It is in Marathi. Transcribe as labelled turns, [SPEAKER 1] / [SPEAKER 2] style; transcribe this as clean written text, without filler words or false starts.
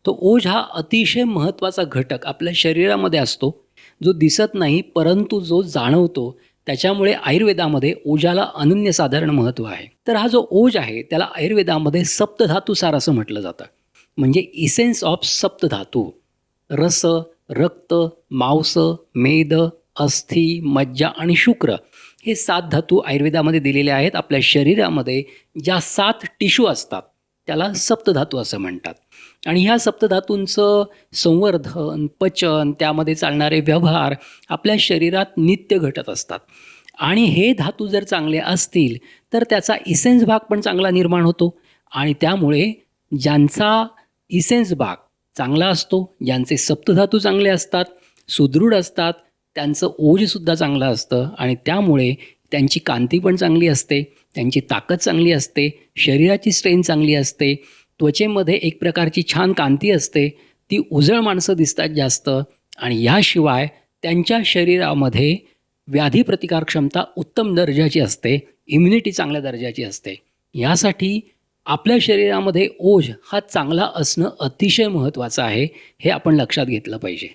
[SPEAKER 1] तर ओज हा अतिशय महत्त्वाचा घटक आपल्या शरीरामध्ये असतो, जो दिसत नाही परंतु जो जाणवतो. त्याच्यामुळे आयुर्वेदामध्ये ओजाला अनन्यसाधारण महत्त्व आहे. तर हा जो ओज आहे त्याला आयुर्वेदामध्ये सप्तधातुसार असं म्हटलं जातं. म्हणजे इसेन्स ऑफ सप्तधातू. रस, रक्त, मांस, मेद, अस्थी, मज्जा आणि शुक्र हे 7 धातू आयुर्वेदामध्ये दिलेले आहेत. आपल्या शरीरामध्ये ज्या 7 टिश्यू असतात त्याला सप्तधातू असं म्हणतात. आणि ह्या सप्तधातूंचं संवर्धन, पचन, त्यामध्ये चालणारे व्यवहार आपल्या शरीरात नित्य घटत असतात. आणि हे धातू जर चांगले असतील तर त्याचा इसेन्स भाग पण चांगला निर्माण होतो. आणि त्यामुळे ज्यांचा इसेन्स भाग चांगला असतो, ज्यांचे सप्तधातू चांगले असतात, सुदृढ असतात, त्यांचं ओजसुद्धा चांगलं असतं आणि त्यामुळे त्यांची कांती पण चांगली असते, त्यांची ताकद चांगली असते, शरीराची स्ट्रेंथ चांगली असते, त्वचेमध्ये एक प्रकारची छान कांती असते, ती उजळ माणसं दिसतात जास्त. आणि याशिवाय त्यांच्या शरीरामध्ये व्याधी प्रतिकार क्षमता उत्तम दर्जाची असते, इम्युनिटी चांगल्या दर्जाची असते. यासाठी आपल्या शरीरामध्ये ओज हा चांगला असणं अतिशय महत्त्वाचं आहे, हे आपण लक्षात घेतलं पाहिजे.